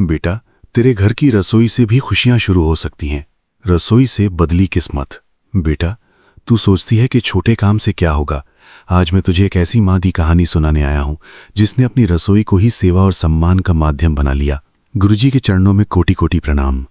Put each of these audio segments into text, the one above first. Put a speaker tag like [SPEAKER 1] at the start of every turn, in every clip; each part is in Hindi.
[SPEAKER 1] बेटा, तेरे घर की रसोई से भी खुशियां शुरू हो सकती हैं। रसोई से बदली किस्मत। बेटा, तू सोचती है कि छोटे काम से क्या होगा। आज मैं तुझे एक ऐसी माँ की कहानी सुनाने आया हूं जिसने अपनी रसोई को ही सेवा और सम्मान का माध्यम बना लिया। गुरुजी के चरणों में कोटि कोटि प्रणाम।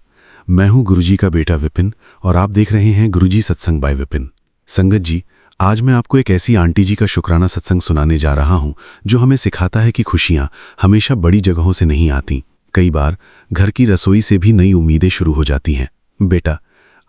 [SPEAKER 1] मैं हूं गुरुजी का बेटा विपिन और आप देख रहे हैं गुरुजी सत्संग बाय विपिन। संगत जी, आज मैं आपको एक ऐसी आंटी जी का शुक्राना सत्संग सुनाने जा रहा हूं जो हमें सिखाता है कि खुशियां हमेशा बड़ी जगहों से नहीं आती। कई बार घर की रसोई से भी नई उम्मीदें शुरू हो जाती हैं। बेटा,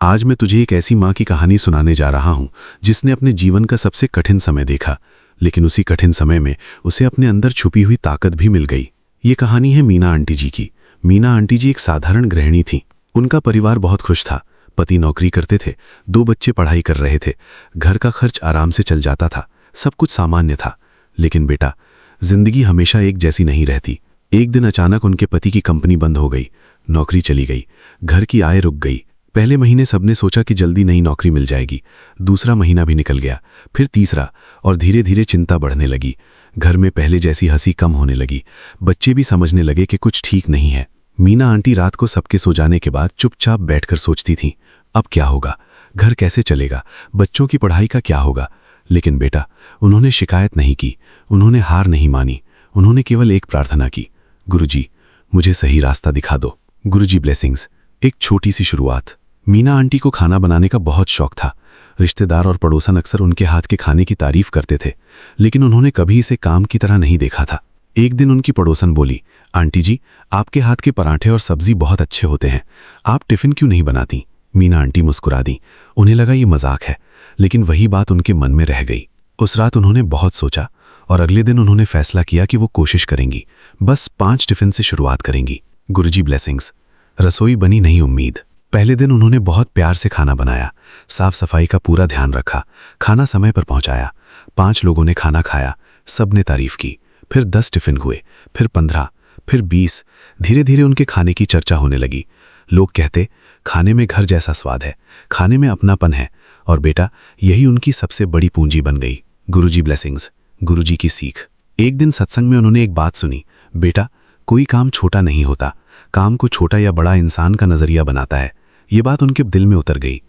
[SPEAKER 1] आज मैं तुझे एक ऐसी माँ की कहानी सुनाने जा रहा हूं जिसने अपने जीवन का सबसे कठिन समय देखा, लेकिन उसी कठिन समय में उसे अपने अंदर छुपी हुई ताकत भी मिल गई। ये कहानी है मीना आंटी जी की। मीना आंटी जी एक साधारण गृहिणी थी। उनका परिवार बहुत खुश था। पति नौकरी करते थे, 2 बच्चे पढ़ाई कर रहे थे, घर का खर्च आराम से चल जाता था, सब कुछ सामान्य था। लेकिन बेटा, जिंदगी हमेशा एक जैसी नहीं रहती। एक दिन अचानक उनके पति की कंपनी बंद हो गई, नौकरी चली गई, घर की आय रुक गई। पहले महीने सबने सोचा कि जल्दी नई नौकरी मिल जाएगी। दूसरा महीना भी निकल गया, फिर तीसरा, और धीरे धीरे चिंता बढ़ने लगी। घर में पहले जैसी हंसी कम होने लगी। बच्चे भी समझने लगे कि कुछ ठीक नहीं है। मीना आंटी रात को सबके सो जाने के बाद चुपचाप बैठकर सोचती थीं, अब क्या होगा, घर कैसे चलेगा, बच्चों की पढ़ाई का क्या होगा। लेकिन बेटा, उन्होंने शिकायत नहीं की, उन्होंने हार नहीं मानी। उन्होंने केवल एक प्रार्थना की, गुरुजी, मुझे सही रास्ता दिखा दो। गुरुजी ब्लेसिंग्स। एक छोटी सी शुरुआत। मीना आंटी को खाना बनाने का बहुत शौक था। रिश्तेदार और पड़ोसन अक्सर उनके हाथ के खाने की तारीफ करते थे, लेकिन उन्होंने कभी इसे काम की तरह नहीं देखा था। एक दिन उनकी पड़ोसन बोली, आंटी जी, आपके हाथ के पराठे और सब्जी बहुत अच्छे होते हैं, आप टिफिन क्यों नहीं बनाती। मीना आंटी मुस्कुरा दी। उन्हें लगा ये मजाक है, लेकिन वही बात उनके मन में रह गई। उस रात उन्होंने बहुत सोचा और अगले दिन उन्होंने फैसला किया कि वो कोशिश करेंगी, बस 5 टिफिन से शुरुआत करेंगी। गुरुजी ब्लेसिंग्स। रसोई बनी नहीं उम्मीद। पहले दिन उन्होंने बहुत प्यार से खाना बनाया, साफ सफाई का पूरा ध्यान रखा, खाना समय पर पहुंचाया। 5 लोगों ने खाना खाया, सबने तारीफ की। फिर 10 टिफिन हुए, फिर 15, फिर 20। धीरे धीरे उनके खाने की चर्चा होने लगी। लोग कहते, खाने में घर जैसा स्वाद है, खाने में अपनापन है। और बेटा, यही उनकी सबसे बड़ी पूंजी बन गई। गुरुजी ब्लेसिंग्स। गुरुजी की सीख। एक दिन सत्संग में उन्होंने एक बात सुनी, बेटा, कोई काम छोटा नहीं होता, काम को छोटा या बड़ा इंसान का नजरिया बनाता है। ये बात उनके दिल में उतर गई।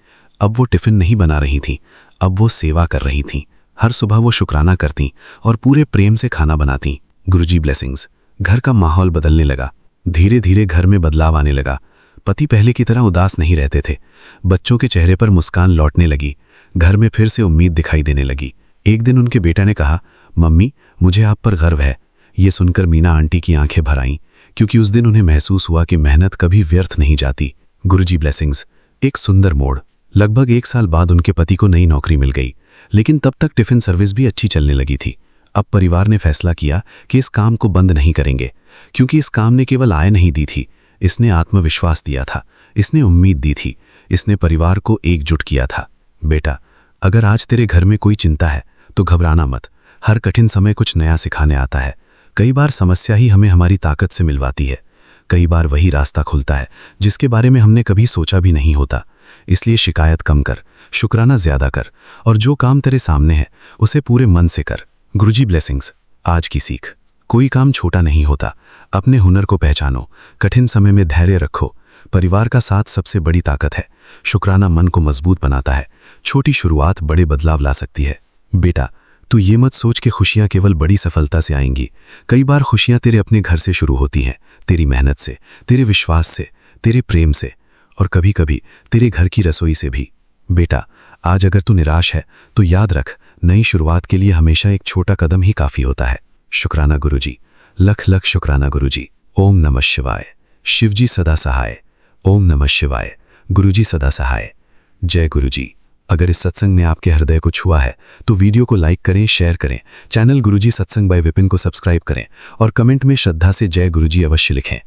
[SPEAKER 1] अब वो टिफिन नहीं बना रही थीं, अब वो सेवा कर रही थीं। हर सुबह वो शुक्राना करती और पूरे प्रेम से खाना बनाती। गुरुजी ब्लेसिंग्स। घर का माहौल बदलने लगा। धीरे धीरे घर में बदलाव आने लगा। पति पहले की तरह उदास नहीं रहते थे। बच्चों के चेहरे पर मुस्कान लौटने लगी। घर में फिर से उम्मीद दिखाई देने लगी। एक दिन उनके बेटा ने कहा, मम्मी, मुझे आप पर गर्व है। ये सुनकर मीना आंटी की आंखें भर आईं, क्योंकि उस दिन उन्हें महसूस हुआ कि मेहनत कभी व्यर्थ नहीं जाती। गुरुजी ब्लेसिंग्स। एक सुंदर मोड़। लगभग 1 साल बाद उनके पति को नई नौकरी मिल गई, लेकिन तब तक टिफिन सर्विस भी अच्छी चलने लगी थी। अब परिवार ने फैसला किया कि इस काम को बंद नहीं करेंगे, क्योंकि इस काम ने केवल आय नहीं दी थी, इसने आत्मविश्वास दिया था, इसने उम्मीद दी थी, इसने परिवार को एकजुट किया था। बेटा, अगर आज तेरे घर में कोई चिंता है तो घबराना मत। हर कठिन समय कुछ नया सिखाने आता है। कई बार समस्या ही हमें हमारी ताकत से मिलवाती है। कई बार वही रास्ता खुलता है जिसके बारे में हमने कभी सोचा भी नहीं होता। इसलिए शिकायत कम कर, शुक्राना ज्यादा कर, और जो काम तेरे सामने है उसे पूरे मन से कर। गुरुजी ब्लेसिंग्स। आज की सीख। कोई काम छोटा नहीं होता। अपने हुनर को पहचानो, कठिन समय में धैर्य रखो। परिवार का साथ सबसे बड़ी ताकत है। शुक्राना मन को मजबूत बनाता है। छोटी शुरुआत बड़े बदलाव ला सकती है। बेटा, तू ये मत सोच कि खुशियां केवल बड़ी सफलता से आएंगी। कई बार खुशियां तेरे अपने घर से शुरू होती हैं, तेरी मेहनत से, तेरे विश्वास से, तेरे प्रेम से, और कभी कभी तेरे घर की रसोई से भी। बेटा, आज अगर तू निराश है तो याद रख, नई शुरुआत के लिए हमेशा एक छोटा कदम ही काफी होता है। शुक्राना गुरुजी। लख लख शुक्राना गुरुजी। ओम नमः शिवाय। शिवजी सदा सहाय। ओम नमः शिवाय। गुरुजी सदा सहाय। जय गुरुजी। अगर इस सत्संग ने आपके हृदय को छुआ है तो वीडियो को लाइक करें, शेयर करें, चैनल गुरुजी सत्संग बाय विपिन को सब्सक्राइब करें और कमेंट में श्रद्धा से जय गुरुजी अवश्य लिखें।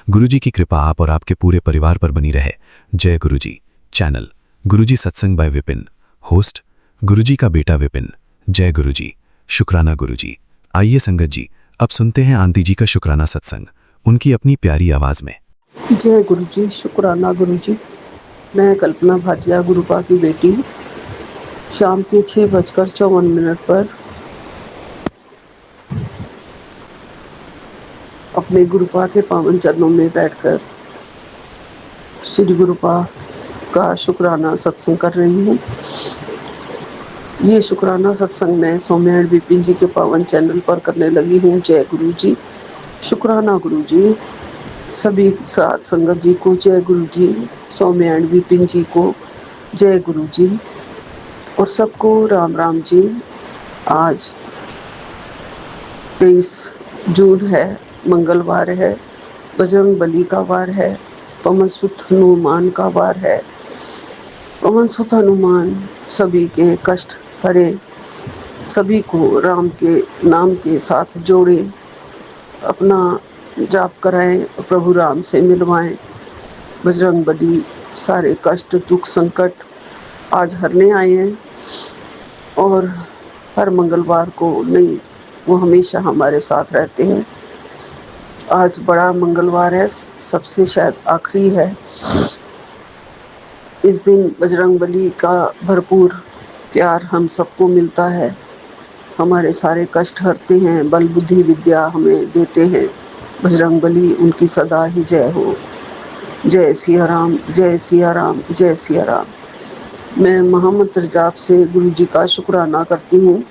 [SPEAKER 1] गुरुजी की कृपा आप और आपके पूरे परिवार पर बनी रहे। जय गुरुजी। चैनल गुरुजी सत्संग बाय विपिन। होस्ट गुरुजी का बेटा विपिन। जय गुरुजी। शुक्राना गुरुजी। आइए संगत जी, अब सुनते हैं आंटी जी का शुक्राना सत्संग, उनकी अपनी प्यारी आवाज में।
[SPEAKER 2] जय गुरुजी। शुक्राना गुरुजी। मैं कल्पना भाटिया गुरुपा की बेटी। शाम के 6:54 पर अपने गुरुपा के पावन चरणों में बैठकर श्री गुरुपा का शुक्राना सत्संग कर रही हूँ। ये शुक्राना सत्संग मैं सौम्या एंड विपिन जी के पावन चैनल पर करने लगी हूँ। जय गुरु जी, शुक्राना गुरु जी। सभी साथ संगत जी को जय गुरु जी, सौम्या एंड विपिन जी को जय गुरु जी, और सबको राम राम जी। आज 23 जून है, मंगलवार है, बजरंग बली का वार है, पवन सुत हनुमान का वार है। पवन सुत हनुमान सभी के कष्ट हरे, सभी को राम के नाम के साथ जोड़े, अपना जाप कराएं, प्रभु राम से मिलवाएं। बजरंग बली सारे कष्ट दुख संकट आज हरने आए हैं, और हर मंगलवार को नहीं, वो हमेशा हमारे साथ रहते हैं। आज बड़ा मंगलवार है, सबसे शायद आखिरी है। इस दिन बजरंग बली का भरपूर प्यार हम सबको मिलता है, हमारे सारे कष्ट हरते हैं, बल बुद्धि विद्या हमें देते हैं। बजरंग बली उनकी सदा ही जय हो। जय सिया राम, जय सिया राम, जय सिया राम। मैं महामंत्र जाप से गुरु जी का शुक्राना करती हूँ,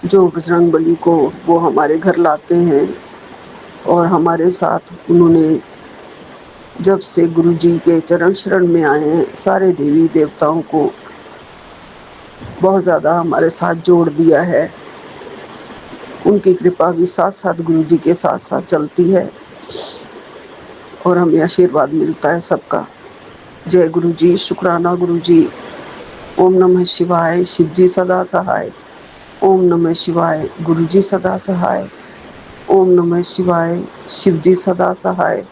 [SPEAKER 2] जो बजरंग बली को वो हमारे घर लाते हैं, और हमारे साथ उन्होंने जब से गुरु जी के चरण शरण में आए हैं, सारे देवी देवताओं को बहुत ज़्यादा हमारे साथ जोड़ दिया है। उनकी कृपा भी साथ साथ गुरु जी के साथ साथ चलती है, और हमें आशीर्वाद मिलता है सबका। जय गुरु जी, शुक्राना गुरु जी। ओम नमः शिवाय, शिव जी सदा सहाय। ओम नमः शिवाय, गुरु जी सदा सहाय। ओम नमः शिवाय, शिव जी सदा सहाय।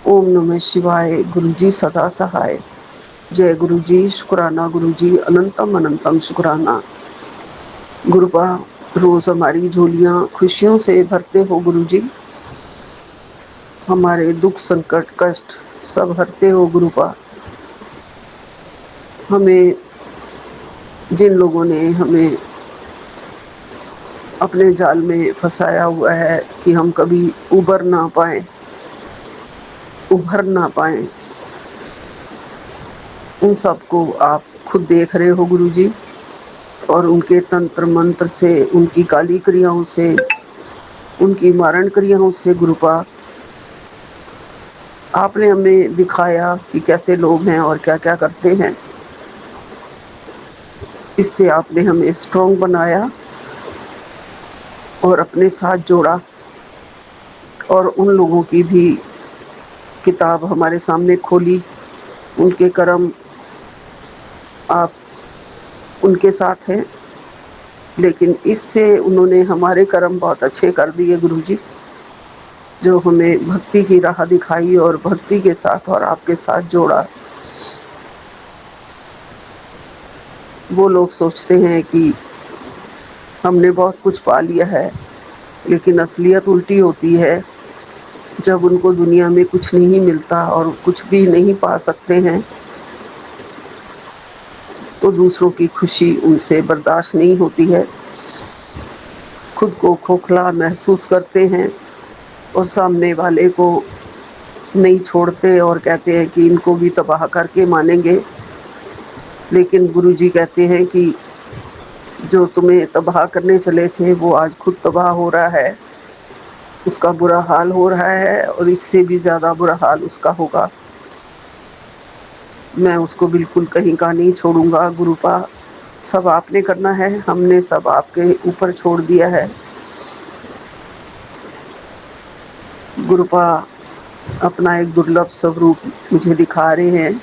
[SPEAKER 2] ओम नमः शिवाय, गुरु जी सदा सहाय। जय गुरु जी, शुक्राना गुरु जी, अनंतम अनंतम शुक्राना। गुरुपा रोज हमारी झोलियाँ खुशियों से भरते हो गुरु जी, हमारे दुख संकट कष्ट सब हरते हो गुरुपा। हमें जिन लोगों ने हमें अपने जाल में फंसाया हुआ है कि हम कभी उभर ना पाएं, उन सबको आप खुद देख रहे हो गुरु जी, और उनके तंत्र मंत्र से, उनकी काली क्रियाओं से, उनकी मारण क्रियाओं से गुरुपा आपने हमें दिखाया कि कैसे लोग हैं और क्या क्या करते हैं। इससे आपने हमें स्ट्रॉन्ग बनाया और अपने साथ जोड़ा, और उन लोगों की भी किताब हमारे सामने खोली। उनके कर्म आप उनके साथ हैं, लेकिन इससे उन्होंने हमारे कर्म बहुत अच्छे कर दिए गुरु जी, जो हमें भक्ति की राह दिखाई और भक्ति के साथ और आपके साथ जोड़ा। वो लोग सोचते हैं कि हमने बहुत कुछ पा लिया है, लेकिन असलियत उल्टी होती है। जब उनको दुनिया में कुछ नहीं मिलता और कुछ भी नहीं पा सकते हैं, तो दूसरों की खुशी उनसे बर्दाश्त नहीं होती है। खुद को खोखला महसूस करते हैं और सामने वाले को नहीं छोड़ते और कहते हैं कि इनको भी तबाह करके मानेंगे। लेकिन गुरुजी कहते हैं कि जो तुम्हें तबाह करने चले थे वो आज खुद तबाह हो रहा है, उसका बुरा हाल हो रहा है, और इससे भी ज़्यादा बुरा हाल उसका होगा। मैं उसको बिल्कुल कहीं का नहीं छोड़ूंगा गुरुपा। सब आपने करना है, हमने सब आपके ऊपर छोड़ दिया है गुरुपा। अपना एक दुर्लभ स्वरूप मुझे दिखा रहे हैं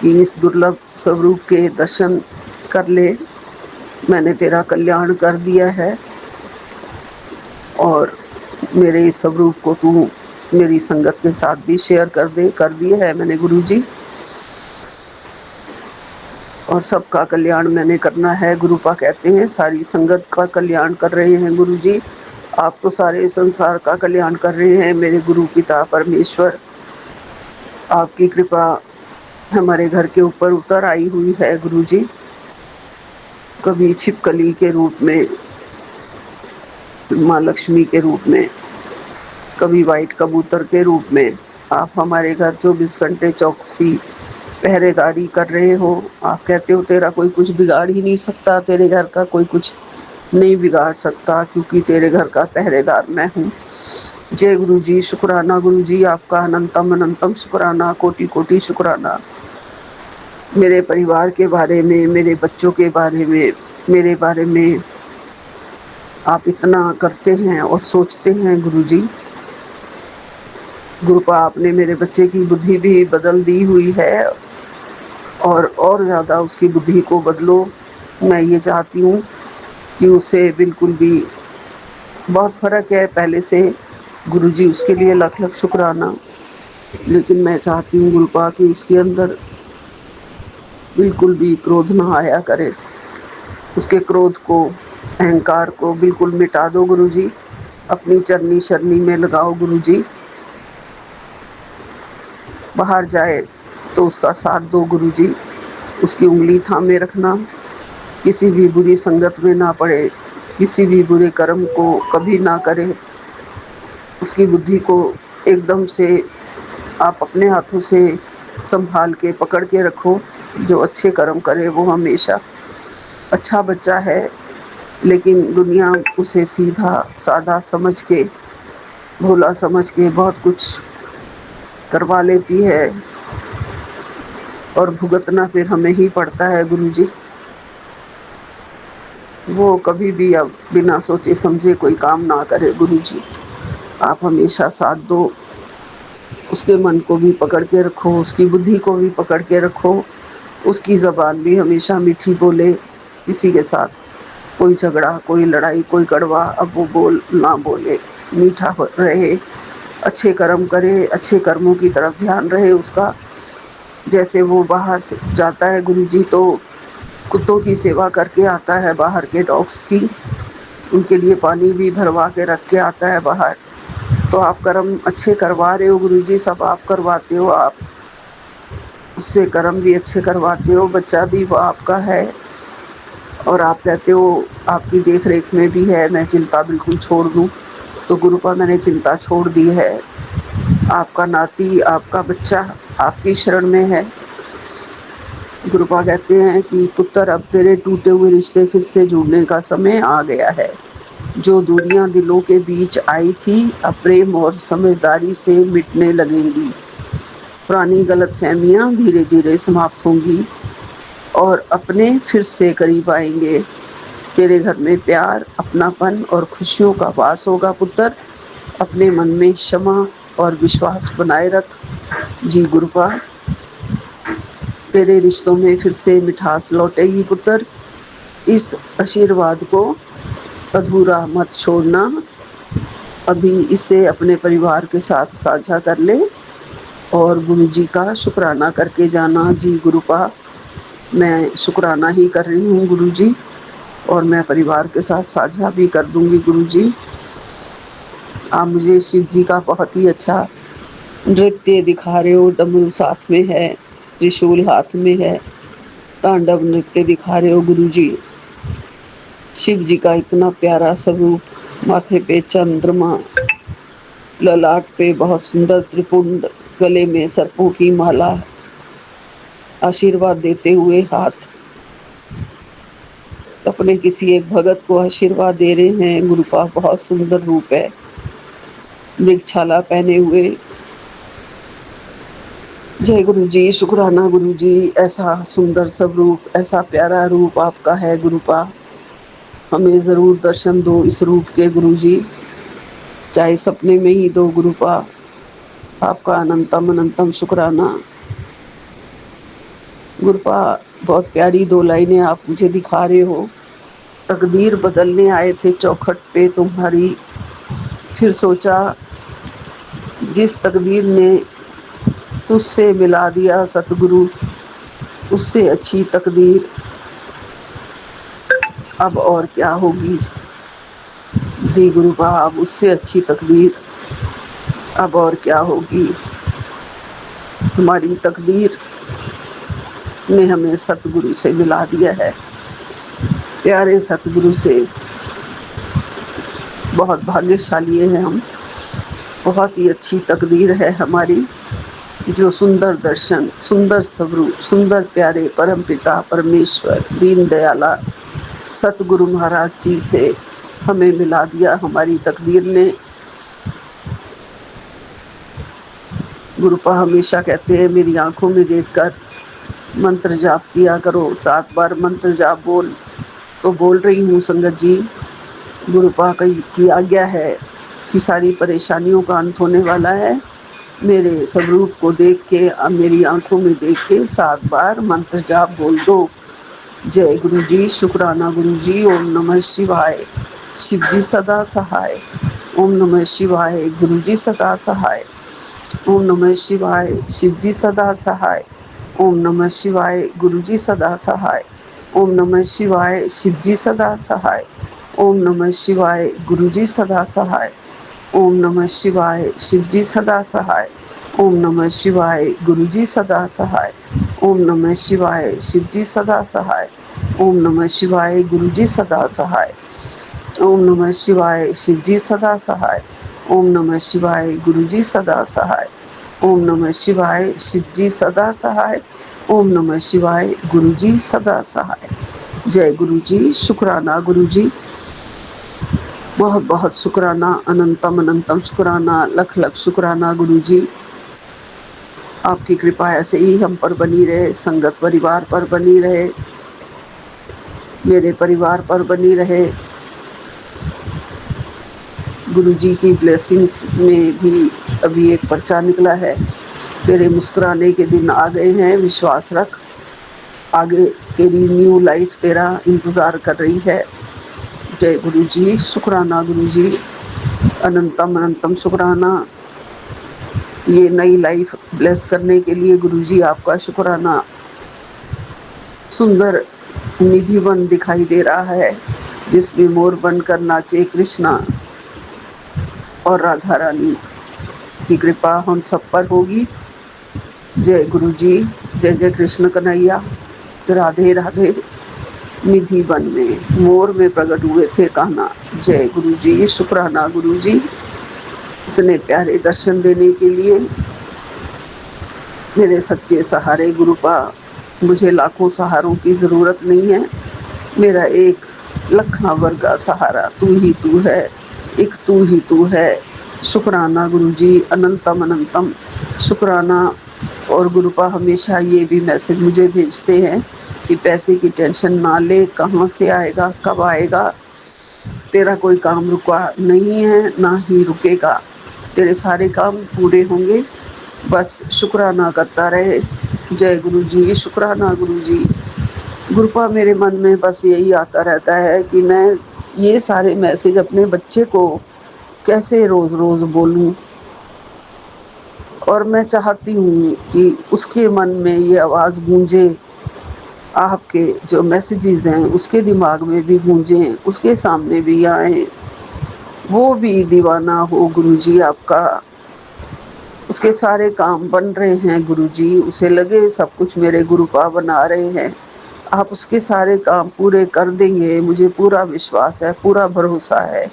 [SPEAKER 2] कि इस दुर्लभ स्वरूप के दर्शन कर ले, मैंने तेरा कल्याण कर दिया है, और मेरे इस स्वरूप को तू मेरी संगत के साथ भी शेयर कर दिया है मैंने गुरु जी, और सबका कल्याण मैंने करना है। गुरुपा कहते हैं सारी संगत का कल्याण कर रहे हैं गुरु जी, आप तो सारे संसार का कल्याण कर रहे हैं मेरे गुरु पिता परमेश्वर। आपकी कृपा हमारे घर के ऊपर उतर आई हुई है गुरु जी, कभी छिपकली के रूप में, माँ लक्ष्मी के रूप में, कभी वाइट कबूतर के रूप में आप हमारे घर 24 घंटे चौकसी पहरेदारी कर रहे हो। आप कहते हो तेरा कोई कुछ बिगाड़ ही नहीं सकता, तेरे घर का कोई कुछ नहीं बिगाड़ सकता, क्योंकि तेरे घर का पहरेदार मैं हूँ। जय गुरु जी, शुक्राना गुरु जी, आपका अनंतम अनंतम शुक्राना, कोटि कोटि शुक्राना। मेरे परिवार के बारे में, मेरे बच्चों के बारे में, मेरे बारे में आप इतना करते हैं और सोचते हैं गुरु जी। गुरुपा आपने मेरे बच्चे की बुद्धि भी बदल दी हुई है और ज़्यादा उसकी बुद्धि को बदलो। मैं ये चाहती हूँ कि उससे बिल्कुल भी बहुत फ़र्क है पहले से। गुरुजी उसके लिए लख लख शुक्राना। लेकिन मैं चाहती हूँ गुरुपा कि उसके अंदर बिल्कुल भी क्रोध ना आया करे। उसके क्रोध को, अहंकार को बिल्कुल मिटा दो गुरुजी। अपनी चरनी शरनी में लगाओ गुरुजी। बाहर जाए तो उसका साथ दो गुरुजी। उसकी उंगली थामे रखना, किसी भी बुरी संगत में ना पड़े, किसी भी बुरे कर्म को कभी ना करे। उसकी बुद्धि को एकदम से आप अपने हाथों से संभाल के पकड़ के रखो। जो अच्छे कर्म करे वो हमेशा अच्छा बच्चा है, लेकिन दुनिया उसे सीधा साधा समझ के, भोला समझ के बहुत कुछ करवा लेती है और भुगतना फिर हमें ही पड़ता है गुरुजी। वो कभी भी अब बिना सोचे समझे कोई काम ना करे गुरुजी। आप हमेशा साथ दो। उसके मन को भी पकड़ के रखो, उसकी बुद्धि को भी पकड़ के रखो। उसकी ज़बान भी हमेशा मीठी बोले। किसी के साथ कोई झगड़ा, कोई लड़ाई, कोई कड़वा अब वो बोल ना बोले, मीठा रहे, अच्छे कर्म करे, अच्छे कर्मों की तरफ ध्यान रहे उसका। जैसे वो बाहर से जाता है गुरुजी तो कुत्तों की सेवा करके आता है, बाहर के डॉग्स की, उनके लिए पानी भी भरवा के रख के आता है बाहर। तो आप कर्म अच्छे करवा रहे हो गुरुजी, सब आप करवाते हो। आप उससे कर्म भी अच्छे करवाते हो, बच्चा भी वो आपका है। और आप कहते हो आपकी देख रेख में भी है, मैं चिंता बिल्कुल छोड़ दूं। तो गुरुपा मैंने चिंता छोड़ दी है। आपका नाती, आपका बच्चा आपकी शरण में है। गुरुपा कहते हैं कि पुत्र अब तेरे टूटे हुए रिश्ते फिर से जुड़ने का समय आ गया है। जो दूरियां दिलों के बीच आई थी अब प्रेम और समझदारी से मिटने लगेंगी। पुरानी गलतफहमियां धीरे धीरे समाप्त होंगी और अपने फिर से करीब आएंगे। तेरे घर में प्यार, अपनापन और खुशियों का वास होगा पुत्र। अपने मन में क्षमा और विश्वास बनाए रख। जी गुरुपा, तेरे रिश्तों में फिर से मिठास लौटेगी पुत्र। इस आशीर्वाद को अधूरा मत छोड़ना। अभी इसे अपने परिवार के साथ साझा कर ले और गुरुजी का शुक्राना करके जाना। जी गुरुपा, मैं शुक्राना ही कर रही हूँ गुरुजी, और मैं परिवार के साथ साझा भी कर दूंगी गुरुजी। आप मुझे शिव जी का बहुत ही अच्छा नृत्य दिखा रहे हो। डमरू साथ में है, त्रिशूल हाथ में है, तांडव नृत्य दिखा रहे हो गुरुजी। शिव जी का इतना प्यारा स्वरूप, माथे पे चंद्रमा, ललाट पे बहुत सुंदर त्रिपुंड, गले में सर्पों की माला, आशीर्वाद देते हुए हाथ, अपने किसी एक भगत को आशीर्वाद दे रहे हैं। गुरुपा बहुत सुंदर रूप है, मृगछाला पहने हुए। जय गुरु जी, शुक्राना गुरु जी। ऐसा सुंदर स्वरूप, ऐसा प्यारा रूप आपका है गुरुपा। हमें ज़रूर दर्शन दो इस रूप के गुरु जी, चाहे सपने में ही दो गुरुपा। आपका अनंतम अनंतम शुक्राना गुरुपा। बहुत प्यारी दो लाइनें आप मुझे दिखा रहे हो। तकदीर बदलने आए थे चौखट पे तुम्हारी, फिर सोचा जिस तकदीर ने तुझसे मिला दिया सतगुरु, उससे अच्छी तकदीर अब और क्या होगी। जी गुरुपा, अब उससे अच्छी तकदीर अब और क्या होगी। हमारी तकदीर ने हमें सतगुरु से मिला दिया है, प्यारे सतगुरु से। बहुत भाग्यशाली हैं हम। बहुत ही अच्छी तकदीर है हमारी, जो सुंदर दर्शन, सुंदर स्वरूप, सुंदर प्यारे परमपिता परमेश्वर दीन दयाला सतगुरु महाराज जी से हमें मिला दिया हमारी तकदीर ने। गुरुपा हमेशा कहते हैं मेरी आंखों में देखकर मंत्र जाप किया करो, 7 बार मंत्र जाप तो बोल रही हूँ संगत जी। गुरुपा की आज्ञा है कि सारी परेशानियों का अंत होने वाला है। मेरे स्वरूप को देख के, मेरी आंखों में देख के 7 बार मंत्र जाप बोल दो। जय गुरु जी, शुक्राना गुरु जी। ओम नमः शिवाय, शिव जी सदा सहाय। ओम नमः शिवाय, गुरु जी सदा सहाय। ओम नमः शिवाय, शिव जी सदा सहाय। ओम नमः शिवाय, गुरु जी सदा सहाय। ओम नमः शिवाय, शिव जी सदा सहाय। ओम नमः शिवाय, गुरु जी सदा सहाय। ओम नमः शिवाय, शिव जी सदा सहाय। ओम नमः शिवाय, गुरु जी सदा सहाय। ओम नमः शिवाय, शिव जी सदा सहाय। ओम नमः शिवाय, गुरु जी सदा सहाय। ओम नमः शिवाय, शिव जी सदा सहाय। ओम नमः शिवाय, गुरु जी सदा सहाय। ओम नमः शिवाय, शिव जी सदा सहाय। ओम नमः शिवाय, गुरु जी सदा सहाय। जय गुरु जी, शुक्राना गुरु जी। बहुत बहुत शुक्राना, अनंतम अनंतम शुक्राना, लख लख शुक्राना गुरु जी। आपकी कृपा ऐसे ही हम पर बनी रहे, संगत परिवार पर बनी रहे, मेरे परिवार पर बनी रहे। गुरु जी की ब्लेसिंग्स में भी अभी एक पर्चा निकला है, तेरे मुस्कुराने के दिन आ गए हैं, विश्वास रख, आगे तेरी न्यू लाइफ तेरा इंतज़ार कर रही है। जय गुरु जी, शुक्राना गुरु जी, अनंतम अनंतम शुक्राना। ये नई लाइफ ब्लेस करने के लिए गुरु जी आपका शुक्राना। सुंदर निधि वन दिखाई दे रहा है, जिसमें मोर बनकर नाचे कृष्णा और राधा रानी की कृपा हम सब पर होगी। जय गुरु जी, जय जय कृष्ण कन्हैया, राधे राधे। निधि वन में मोर में प्रकट हुए थे कान्हा। जय गुरु जी, शुक्राना गुरु जी, इतने प्यारे दर्शन देने के लिए। मेरे सच्चे सहारे गुरुपा, मुझे लाखों सहारों की ज़रूरत नहीं है, मेरा एक लखना वर्गा सहारा तू है, एक तू ही तू है। शुक्राना गुरु जी, अनंतम अनंतम शुक्राना। और गुरुपा हमेशा ये भी मैसेज मुझे भेजते हैं कि पैसे की टेंशन ना ले, कहाँ से आएगा, कब आएगा, तेरा कोई काम रुका नहीं है, ना ही रुकेगा, तेरे सारे काम पूरे होंगे, बस शुक्राना करता रहे। जय गुरु जी, शुक्राना गुरु जी। गुरुपा मेरे मन में बस यही आता रहता है कि मैं ये सारे मैसेज अपने बच्चे को कैसे रोज़ रोज़ बोलूं, और मैं चाहती हूँ कि उसके मन में ये आवाज़ गूंजे, आपके जो मैसेजेस हैं उसके दिमाग में भी गूंजें, उसके सामने भी आए, वो भी दीवाना हो गुरुजी आपका। उसके सारे काम बन रहे हैं गुरुजी, उसे लगे सब कुछ मेरे गुरुपा बना रहे हैं, आप उसके सारे काम पूरे कर देंगे, मुझे पूरा विश्वास है, पूरा भरोसा है।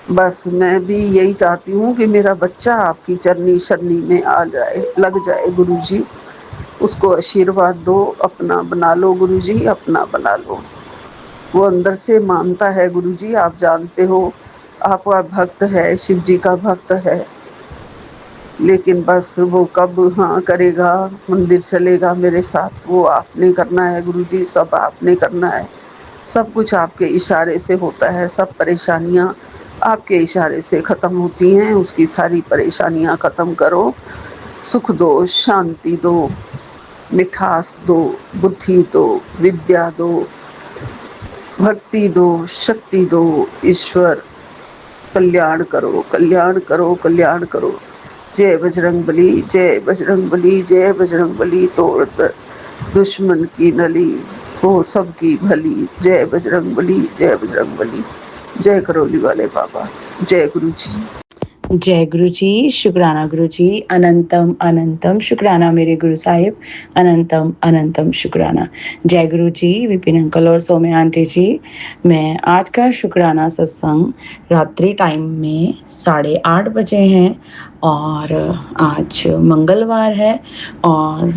[SPEAKER 2] बस मैं भी यही चाहती हूँ कि मेरा बच्चा आपकी चरनी शरनी में आ जाए, लग जाए गुरुजी, उसको आशीर्वाद दो, अपना बना लो गुरुजी, अपना बना लो। वो अंदर से मानता है गुरुजी, आप जानते हो, आपका भक्त है, शिव जी का भक्त है, लेकिन बस वो कब हाँ करेगा, मंदिर चलेगा मेरे साथ, वो आपने करना है गुरुजी, सब आपने करना है, सब कुछ आपके इशारे से होता है, सब परेशानियाँ आपके इशारे से ख़त्म होती हैं, उसकी सारी परेशानियाँ ख़त्म करो, सुख दो, शांति दो, मिठास दो, बुद्धि दो, विद्या दो, भक्ति दो, शक्ति दो। ईश्वर कल्याण करो, कल्याण करो, कल्याण करो। जय बजरंग बली, जय बजरंग बली, जय बजरंग बली। तोड़ दुश्मन की नली हो सबकी भली। जय बजरंग बली, जय बजरंग बली। जय करौली वाले बाबा। जय गुरु जी।
[SPEAKER 3] जय गुरु जी, शुक्राना गुरु जी, अनंतम अनंतम शुक्राना मेरे गुरु साहिब, अनंतम अनंतम शुक्राना। जय गुरु जी, विपिन अंकल और सौम्या आंटी जी। मैं आज का शुक्राना सत्संग रात्रि टाइम में 8:30 बजे हैं और आज मंगलवार है और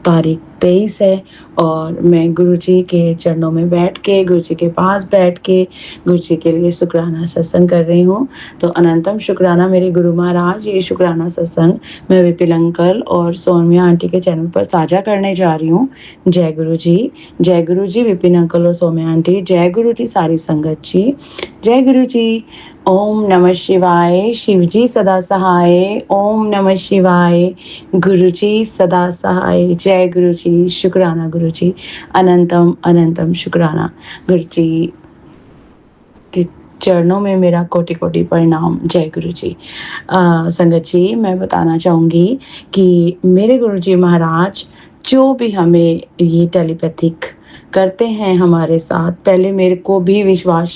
[SPEAKER 3] तारीख 23 है और मैं गुरु जी के चरणों में बैठ के, गुरु जी के पास बैठ के गुरु जी के लिए शुक्राना सत्संग कर रही हूँ। तो अनंतम शुक्राना मेरे गुरु महाराज। ये शुक्राना सत्संग मैं विपिन अंकल और सोनिया आंटी के चैनल पर साझा करने जा रही हूँ। जय गुरु जी, जय गुरु जी, विपिन अंकल और सोम्या आंटी, जय गुरु जी, सारी संगत जी, जय गुरु जी। ओम नमः शिवाय, शिव जी सदा सहाय, ओम नमः शिवाय, गुरु जी सदा सहाय, जय गुरु जी, शुक्राना गुरु जी, अनंतम अनंतम शुक्राना गुरु जी के चरणों में मेरा कोटि कोटि प्रणाम। जय गुरु जी। संगत जी, मैं बताना चाहूँगी कि मेरे गुरु जी महाराज जो भी हमें ये टेलीपैथिक करते हैं हमारे साथ, पहले मेरे को भी विश्वास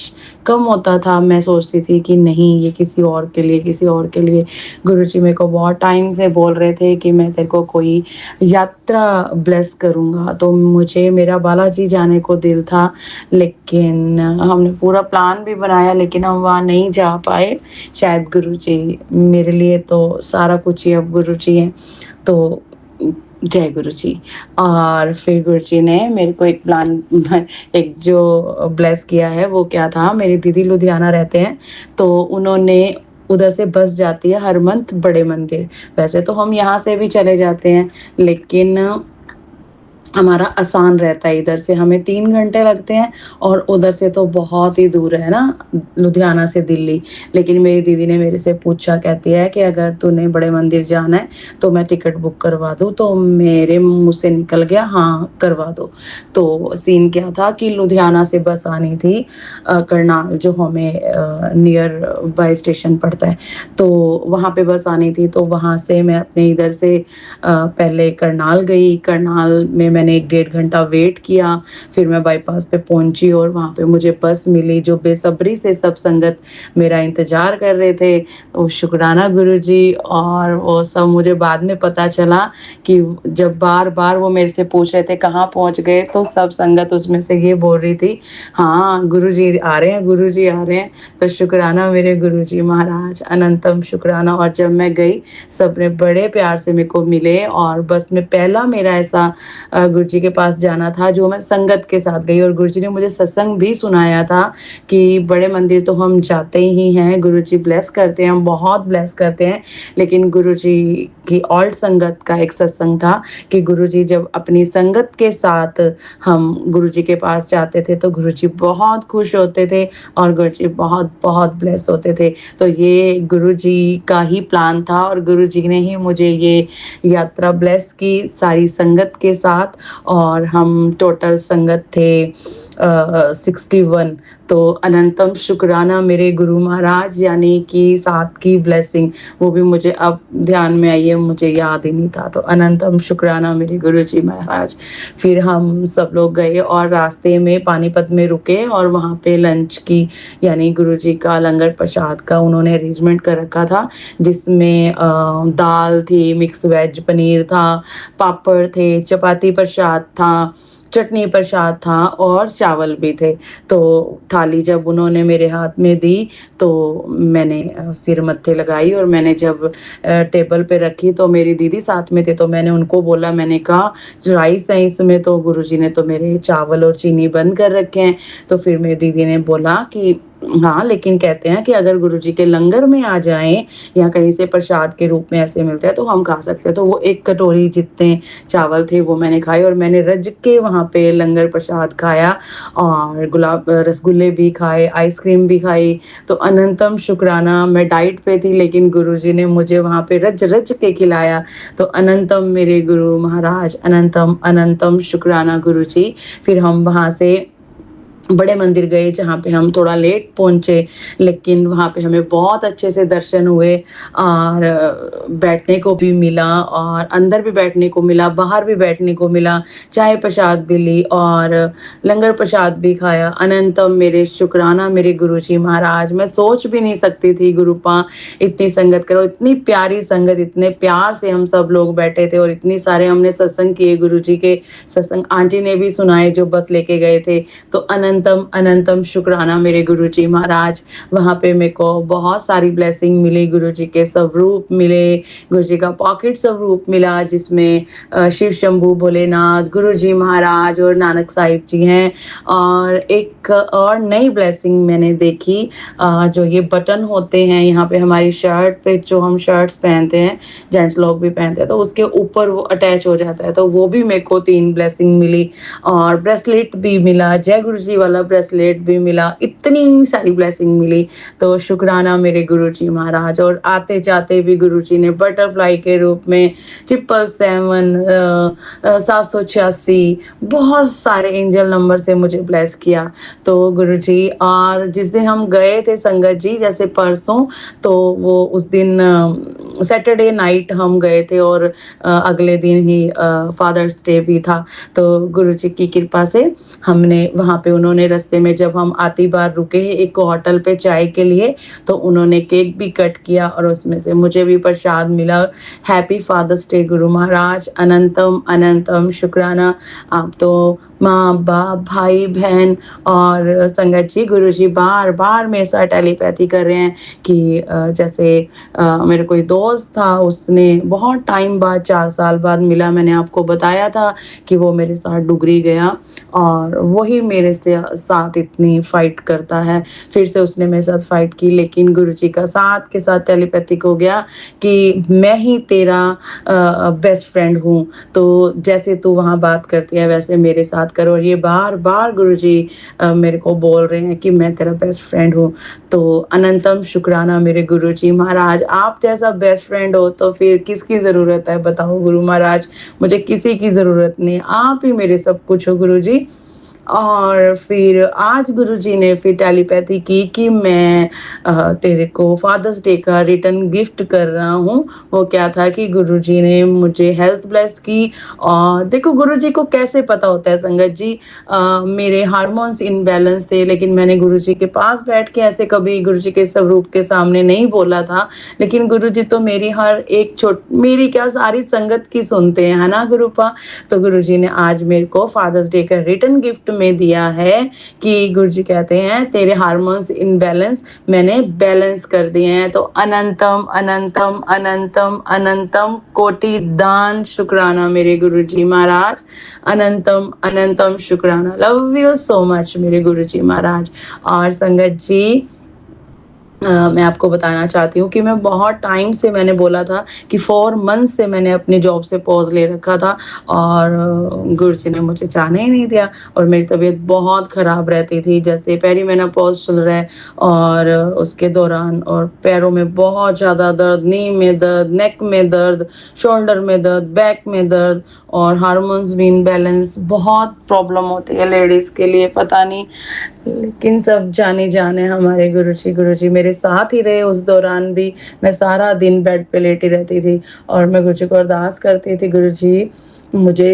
[SPEAKER 3] कम होता था। मैं सोचती थी कि नहीं, ये किसी और के लिए, किसी और के लिए। गुरु जी मेरे को बहुत टाइम से बोल रहे थे कि मैं तेरे को कोई यात्रा ब्लेस करूँगा, तो मुझे मेरा बालाजी जाने को दिल था, लेकिन हमने पूरा प्लान भी बनाया लेकिन हम वहाँ नहीं जा पाए। शायद गुरु जी मेरे लिए तो सारा कुछ ही अब गुरु जी हैं। तो जय गुरु जी। और फिर गुरु जी ने मेरे को एक प्लान एक जो ब्लेस किया है वो क्या था, मेरी दीदी लुधियाना रहते हैं तो उन्होंने उधर से बस जाती है हर मंथ बड़े मंदिर। वैसे तो हम यहाँ से भी चले जाते हैं लेकिन हमारा आसान रहता है, इधर से हमें 3 घंटे लगते हैं और उधर से तो बहुत ही दूर है ना, लुधियाना से दिल्ली। लेकिन मेरी दीदी ने मेरे से पूछा, कहती है कि अगर तूने बड़े मंदिर जाना है तो मैं टिकट बुक करवा दूँ, तो मेरे मुँह से निकल गया हाँ करवा दो। तो सीन क्या था कि लुधियाना से बस आनी थी करनाल, जो हमें नियर बाय स्टेशन पड़ता है, तो वहाँ पे बस आनी थी। तो वहाँ से मैं अपने इधर से पहले करनाल गई। करनाल में मैंने 1-1.5 घंटा वेट किया, फिर मैं बाईपास पे पहुंची और वहाँ पे मुझे बस मिली, जो बेसब्री से सब संगत मेरा इंतज़ार कर रहे थे। वो शुक्राना गुरु जी। और वो सब मुझे बाद में पता चला कि जब बार बार वो मेरे से पूछ रहे थे कहाँ पहुँच गए, तो सब संगत उसमें से ये बोल रही थी हाँ गुरु जी आ रहे हैं, गुरु जी आ रहे हैं। तो शुक्राना मेरे गुरु जी महाराज, अनंतम शुक्राना। और जब मैं गई, सबने बड़े प्यार से मेरे को मिले और बस में पहला मेरा ऐसा गुरुजी के पास जाना था जो मैं संगत के साथ गई। और गुरुजी ने मुझे सत्संग भी सुनाया था कि बड़े मंदिर तो हम जाते ही हैं, गुरुजी ब्लेस करते हैं, हम बहुत ब्लेस करते हैं। लेकिन गुरुजी की ऑल्ट संगत का एक सत्संग था कि गुरुजी जब अपनी संगत के साथ हम गुरुजी के पास जाते थे तो गुरुजी बहुत खुश होते थे और गुरुजी बहुत बहुत ब्लेस होते थे। तो ये गुरुजी का ही प्लान था और गुरुजी ने ही मुझे ये यात्रा ब्लेस की सारी संगत के साथ। और हम टोटल संगत थे 61। तो अनंतम शुक्राना मेरे गुरु महाराज, यानी कि 7 की ब्लेसिंग, वो भी मुझे अब ध्यान में आई है, मुझे याद ही नहीं था। तो अनंतम शुक्राना मेरे गुरु जी महाराज। फिर हम सब लोग गए और रास्ते में पानीपत में रुके और वहाँ पे लंच की, यानी गुरु जी का लंगर प्रसाद का उन्होंने अरेंजमेंट कर रखा था, जिसमें दाल थी, मिक्स वेज पनीर था, पापड़ थे, चपाती प्रसाद था, चटनी प्रसाद था और चावल भी थे। तो थाली जब उन्होंने मेरे हाथ में दी तो मैंने सिर मत्थे लगाई और मैंने जब टेबल पे रखी तो मेरी दीदी साथ में थे, तो मैंने उनको बोला, मैंने कहा राइस है इसमें, तो गुरुजी ने तो मेरे चावल और चीनी बंद कर रखे हैं। तो फिर मेरी दीदी ने बोला कि हाँ, लेकिन कहते हैं कि अगर गुरुजी के लंगर में आ जाएं या कहीं से प्रसाद के रूप में ऐसे मिलते हैं तो हम खा सकते हैं। तो वो 1 कटोरी जितने चावल थे वो मैंने खाए और मैंने रज के वहाँ पे लंगर प्रसाद खाया और रसगुल्ले भी खाए, आइसक्रीम भी खाई। तो अनंतम शुक्राना, मैं डाइट पे थी लेकिन गुरुजी ने मुझे वहाँ पे रज रज के खिलाया। तो अनंतम मेरे गुरु महाराज, अनंतम अनंतम शुक्राना गुरुजी। फिर हम वहाँ से बड़े मंदिर गए जहाँ पे हम थोड़ा लेट पहुँचे, लेकिन वहाँ पे हमें बहुत अच्छे से दर्शन हुए और बैठने को भी मिला और अंदर भी बैठने को मिला, बाहर भी बैठने को मिला, चाय प्रसाद भी ली और लंगर प्रसाद भी खाया। अनंतम मेरे शुकराना मेरे गुरुजी महाराज, मैं सोच भी नहीं सकती थी गुरुपा इतनी संगत करो, इतनी प्यारी संगत, इतने प्यार से हम सब लोग बैठे थे और इतनी सारे हमने सत्संग किए, गुरुजी के सत्संग आंटी ने भी सुनाए जो बस लेके गए थे। तो अनंतम अनंतम शुक्राना मेरे गुरुजी महाराज, वहाँ पे मेरे को बहुत सारी ब्लेसिंग मिली, गुरुजी के स्वरूप मिले, गुरुजी का पॉकेट स्वरूप मिला जिसमें शिव शंभू भोलेनाथ, गुरुजी महाराज और नानक साहिब जी हैं। और एक और नई ब्लेसिंग मैंने देखी, जो ये बटन होते हैं यहाँ पे हमारी शर्ट पे, जो हम शर्ट्स पहनते हैं, जेंट्स लोग भी पहनते हैं, तो उसके ऊपर वो अटैच हो जाता है, तो वो भी मेरे को 3 ब्लेसिंग मिली और ब्रेसलेट भी मिला, जय गुरुजी वाला ब्रेसलेट भी मिला, इतनी सारी ब्लेसिंग मिली। तो शुक्राना मेरे गुरुजी महाराज। और आते जाते भी गुरुजी ने बटरफ्लाई के रूप में 777 786 बहुत सारे एंजल नंबर से मुझे ब्लेस किया। तो गुरुजी, और जिस दिन हम गए थे संगत जी, जैसे परसों, तो वो उस दिन सैटरडे नाइट हम गए थे और अगले दिन ही फादर्स डे भी था। तो गुरुजी की कृपा से हमने वहाँ पे, उन्होंने रास्ते में जब हम आती बार रुके हैं एक होटल पे चाय के लिए, तो उन्होंने केक भी कट किया और उसमें से मुझे भी प्रसाद मिला। Happy father's day Guru Maharaj, अनंतम अनंतम शुक्राना। आप तो माँ बाप भाई बहन और संगत जी, गुरुजी बार बार मेरे साथ टेलीपैथी कर रहे हैं कि जैसे मेरे कोई दोस्त था, उसने बहुत टाइम बाद 4 साल बाद मिला, मैंने आपको बताया था कि वो मेरे साथ डुगरी गया और वही मेरे से साथ इतनी फाइट करता है। फिर से उसने मेरे साथ फाइट की, लेकिन गुरुजी का साथ के साथ टेलीपैथिक हो गया कि मैं ही तेरा बेस्ट फ्रेंड हूँ, तो जैसे तू वहाँ बात करती है वैसे मेरे साथ करो। और ये बार बार गुरुजी मेरे को बोल रहे हैं कि मैं तेरा बेस्ट फ्रेंड हूँ। तो अनंतम शुक्राना मेरे गुरुजी महाराज, आप जैसा बेस्ट फ्रेंड हो तो फिर किसकी ज़रूरत है बताओ गुरु महाराज, मुझे किसी की ज़रूरत नहीं, आप ही मेरे सब कुछ हो गुरुजी। और फिर आज गुरुजी ने फिर टेलीपैथी की कि मैं तेरे को फादर्स डे का रिटर्न गिफ्ट कर रहा हूँ। वो क्या था कि गुरुजी ने मुझे हेल्थ ब्लेस की। और देखो गुरुजी को कैसे पता होता है संगत जी, मेरे हार्मोन्स इनबैलेंस थे, लेकिन मैंने गुरुजी के पास बैठ के ऐसे कभी गुरुजी के स्वरूप के सामने नहीं बोला था, लेकिन गुरुजी तो मेरी हर एक मेरी क्या सारी संगत की सुनते हैं, है ना गुरुपा। तो गुरुजी ने आज मेरे को फादर्स डे का रिटर्न गिफ्ट में दिया है कि गुरुजी कहते हैं तेरे हार्मोन्स इनबैलेंस मैंने बैलेंस कर दिए हैं। तो अनंतम अनंतम अनंतम अनंतम कोटि दान शुक्राना मेरे गुरुजी महाराज, अनंतम अनंतम शुक्राना। लव यू सो मच मेरे गुरुजी महाराज। और संगत जी, मैं आपको बताना चाहती हूँ कि मैं बहुत टाइम से, मैंने बोला था कि 4 मंथ से मैंने अपनी जॉब से पॉज ले रखा था और गुरुजी ने मुझे जाने ही नहीं दिया और मेरी तबीयत बहुत ख़राब रहती थी। जैसे पेरीमेनोपॉज चल रहा है और उसके दौरान, और पैरों में बहुत ज़्यादा दर्द, नी में दर्द, नेक में दर्द, शोल्डर में दर्द, बैक में दर्द और हार्मोन्स भी इनबैलेंस, बहुत प्रॉब्लम होती है लेडीज़ के लिए, पता नहीं, लेकिन सब जाने जाने हमारे गुरुजी मेरे साथ ही रहे उस दौरान भी। मैं सारा दिन बेड पे लेटी रहती थी और मैं गुरुजी को अरदास करती थी, गुरुजी मुझे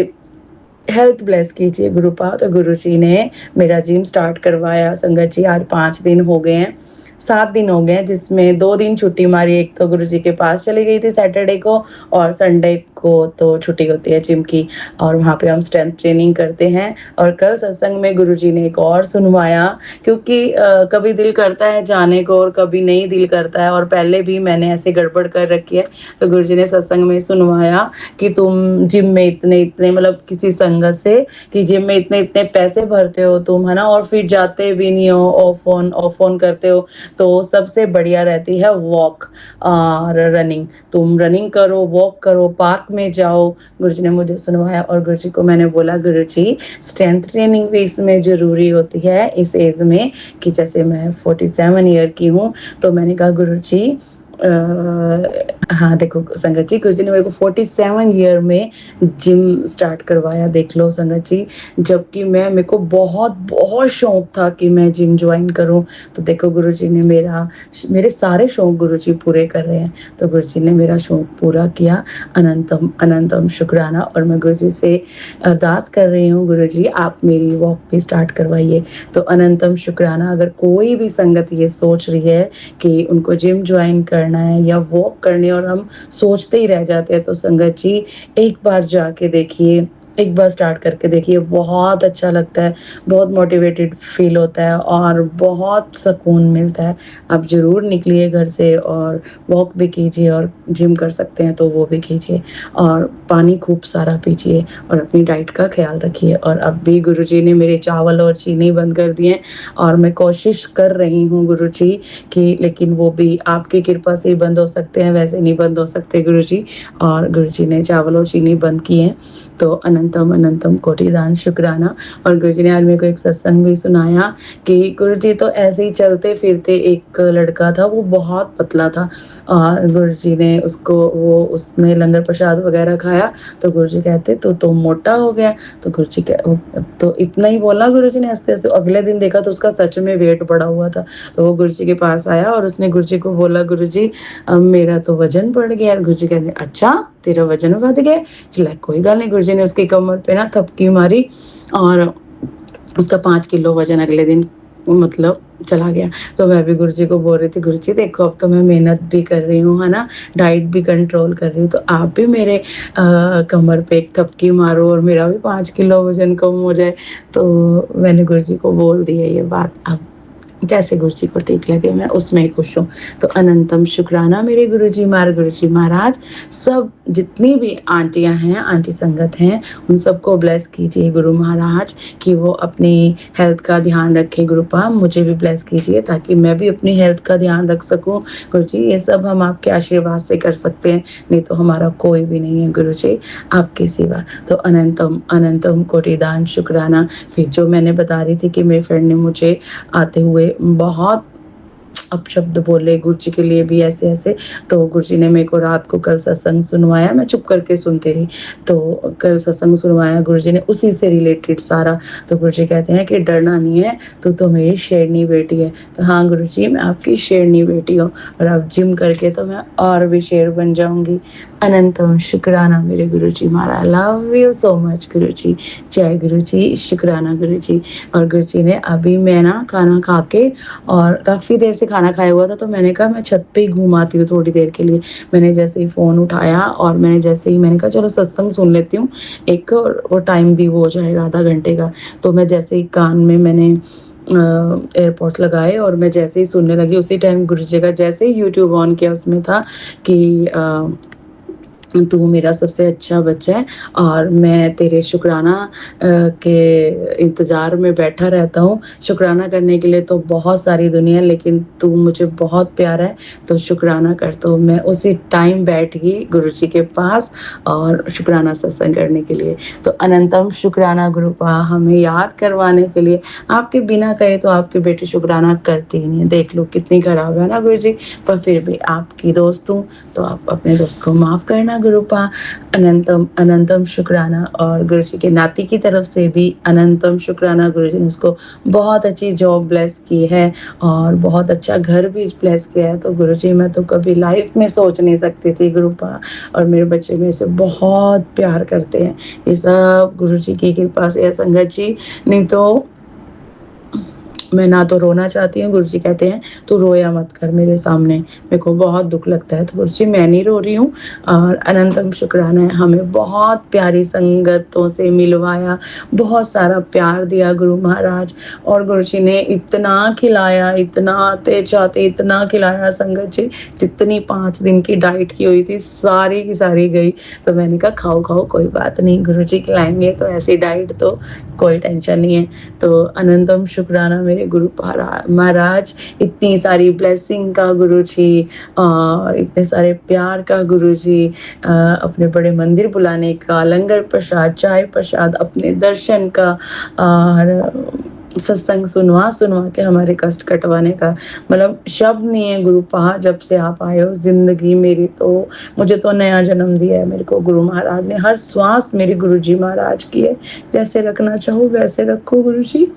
[SPEAKER 3] हेल्थ ब्लेस कीजिए गुरुपा। तो गुरुजी ने मेरा जिम स्टार्ट करवाया। संगत जी, आज 5 दिन हो गए हैं, 7 दिन हो गए हैं, जिसमें 2 दिन छुट्टी मारी। एक तो गुरुजी के पास चली गई थी सैटरडे को, और संडे को तो छुट्टी होती है जिम की, और वहाँ पे हम स्ट्रेंथ ट्रेनिंग करते हैं। और कल सत्संग में गुरुजी ने एक और सुनवाया, क्योंकि कभी दिल करता है जाने को और कभी नहीं दिल करता है, और पहले भी मैंने ऐसे गड़बड़ कर रखी है। तो गुरुजी ने सत्संग में सुनवाया कि तुम जिम में इतने इतने, मतलब किसी संगत से, कि जिम में इतने इतने पैसे भरते हो तुम, है ना, और फिर जाते भी नहीं हो, ऑफ ऑन करते हो, तो सबसे बढ़िया रहती है वॉक और रनिंग। तुम रनिंग करो, वॉक करो, पार्क में जाओ। गुरुजी ने मुझे सुनवाया और गुरुजी को मैंने बोला, गुरुजी स्ट्रेंथ ट्रेनिंग भी इसमें ज़रूरी होती है इस एज में, कि जैसे मैं 47 ईयर की हूँ। तो मैंने कहा गुरुजी हाँ, देखो संगत जी, गुरुजी ने मेरे को 47 ईयर में जिम स्टार्ट करवाया, देख लो संगत जी। जबकि मेरे को बहुत शौक था कि मैं जिम जॉइन करूँ, तो देखो गुरुजी ने मेरे सारे शौक गुरुजी पूरे कर रहे हैं। तो गुरुजी ने मेरा शौक पूरा किया। अनंतम अनंतम शुक्राना। और मैं गुरुजी से अरदास कर रही हूँ, गुरुजी आप मेरी वॉक भी स्टार्ट करवाइए। तो अनंतम शुक्राना। अगर कोई भी संगत ये सोच रही है कि उनको जिम जॉइन करना है या वॉक करनी है और हम सोचते ही रह जाते हैं, तो संगत जी एक बार जाके देखिए, एक बार स्टार्ट करके देखिए, बहुत अच्छा लगता है, बहुत मोटिवेटेड फील होता है और बहुत सुकून मिलता है। आप ज़रूर निकलिए घर से और वॉक भी कीजिए, और जिम कर सकते हैं तो वो भी कीजिए, और पानी खूब सारा पीजिए और अपनी डाइट का ख्याल रखिए। और अब भी गुरुजी ने मेरे चावल और चीनी बंद कर दिए, और मैं कोशिश कर रही हूँ गुरुजी कि, लेकिन वो भी आपकी कृपा से ही बंद हो सकते हैं, वैसे नहीं बंद हो सकते गुरुजी। और गुरुजी ने चावल और चीनी बंद किए हैं। तो अनंतम अनंतम कोटिदान शुक्राना। और गुरुजी ने आज मेरे को एक सत्संग भी सुनाया कि गुरुजी तो ऐसे ही चलते फिरते, एक लड़का था वो बहुत पतला था, और गुरुजी ने उसने लंगर प्रसाद वगैरह खाया, तो गुरुजी कहते तो मोटा हो गया। तो तो इतना ही बोला गुरुजी ने हंसते हंसते। अगले दिन देखा तो उसका सच में वेट बढ़ा हुआ था। तो वो गुरुजी के पास आया और उसने गुरुजी को बोला, गुरुजी मेरा तो वजन बढ़ गया। गुरुजी कहते अच्छा, तेरा वजन बढ़ गया, चला कोई गल नहीं। गुरुजी ने उसकी कमर पे ना थपकी मारी, और उसका 5 किलो वजन अगले दिन मतलब चला गया। तो मैं भी गुरुजी को बोल रही थी, गुरुजी देखो अब तो मैं मेहनत भी कर रही हूँ, है ना, डाइट भी कंट्रोल कर रही हूँ, तो आप भी मेरे कमर पे एक थपकी मारो और मेरा भी 5 किलो वजन कम हो जाए। तो मैंने गुरुजी को बोल दी है ये बात। अब जैसे गुरुजी को ठीक लगे, मैं उसमें ही खुश हूँ। तो अनंतम शुक्राना मेरे गुरुजी महाराज। सब जितनी भी आंटियां हैं, आंटी संगत हैं, उन सबको ब्लेस कीजिए गुरु महाराज, कि वो अपनी हेल्थ का ध्यान रखें। गुरुपा मुझे भी ब्लेस कीजिए ताकि मैं भी अपनी हेल्थ का ध्यान रख सकूं। गुरुजी ये सब हम आपके आशीर्वाद से कर सकते हैं, नहीं तो हमारा कोई भी नहीं है गुरुजी आपके सिवा। तो अनंतम अनंतम कोटिदान शुक्राना। फिर जो मैंने बता रही थी कि मेरे फ्रेंड ने मुझे आते हुए बहुत अपशब्द बोले गुरुजी के लिए भी ऐसे ऐसे। तो गुरुजी ने मेरे को रात को कल सत्संग सुनवाया, मैं चुप करके सुनती रही। तो कल सत्संग सुनवाया गुरुजी ने, उसी से रिलेटेड सारा। तो गुरुजी कहते हैं कि डरना नहीं है, तू तो मेरी शेरनी बेटी है। तो हाँ गुरुजी, मैं आपकी शेरनी बेटी हूँ, और अब जिम करके तो मैं और भी शेर बन जाऊंगी। अनंतम शुक्राना मेरे गुरुजी महाराज। लव यू सो मच गुरुजी। जय गुरुजी, शुक्राना गुरुजी। और गुरुजी ने अभी मैं ना खाना खा के, और काफ़ी देर से खाना खाया हुआ था, तो मैंने कहा मैं छत पे ही घूम आती हूँ थोड़ी देर के लिए। मैंने जैसे ही फ़ोन उठाया और मैंने कहा चलो सत्संग सुन लेती हूँ एक, और वो टाइम भी वो हो जाएगा आधा घंटे का। तो मैं जैसे ही कान में मैंने एयरपोर्ट्स लगाए और मैं जैसे ही सुनने लगी, उसी टाइम गुरुजी का जैसे ही यूट्यूब ऑन किया, उसमें था कि तू मेरा सबसे अच्छा बच्चा है, और मैं तेरे शुक्राना के इंतज़ार में बैठा रहता हूँ। शुक्राना करने के लिए तो बहुत सारी दुनिया है, लेकिन तू मुझे बहुत प्यारा है, तो शुक्राना कर। तो मैं उसी टाइम बैठ गई गुरुजी के पास और शुक्राना सत्संग करने के लिए। तो अनंतम शुक्राना गुरुपा, हमें याद करवाने के लिए। आपके बिना कहे तो आपकी बेटी शुक्राना करती ही नहीं है, देख लो कितनी खराब है ना गुरुजी। पर फिर भी आपकी दोस्त हूँ, तो आप अपने दोस्त को माफ़ करना गुरुपा। अनंतम अनंतम शुक्राना। और गुरुजी के नाती की तरफ से भी अनंतम शुक्राना। गुरुजी ने उसको बहुत अच्छी जॉब ब्लेस की है और बहुत अच्छा घर भी ब्लेस किया है। तो गुरुजी मैं तो कभी लाइफ में सोच नहीं सकती थी गुरुपा, और मेरे बच्चे मेरे से बहुत प्यार करते हैं। ये सब गुरुजी की कृपा से है संगत जी, नहीं तो मैं ना तो रोना चाहती हूँ। गुरुजी कहते हैं तू रोया मत कर मेरे सामने, मेरे को बहुत दुख लगता है। तो गुरुजी मैं नहीं रो रही हूँ। और अनंतम शुक्राना है, हमें बहुत प्यारी संगतों से मिलवाया, बहुत सारा प्यार दिया गुरु महाराज। और गुरुजी ने इतना खिलाया, इतना आते जाते इतना खिलाया संगत जी, जितनी 5 दिन की डाइट की हुई थी सारी की सारी गई। तो मैंने कहा खाओ खाओ कोई बात नहीं, गुरुजी खिलाएंगे, तो ऐसी डाइट तो कोई टेंशन नहीं है। तो अनंतम शुक्राना मेरे गुरु महाराज, इतनी सारी ब्लेसिंग का गुरुजी, और इतने सारे प्यार का गुरुजी, अपने बड़े मंदिर बुलाने का, लंगर प्रसाद, चाय प्रसाद, अपने दर्शन का, और सत्संग सुनवा के हमारे कष्ट कटवाने का मतलब शब्द नहीं है गुरुपा। जब से आप आए हो ज़िंदगी मेरी तो, मुझे तो नया जन्म दिया है मेरे को गुरु महाराज ने। हर श्वास मेरी गुरु जी महाराज की है, जैसे रखना चाहो वैसे रखो गुरु जी।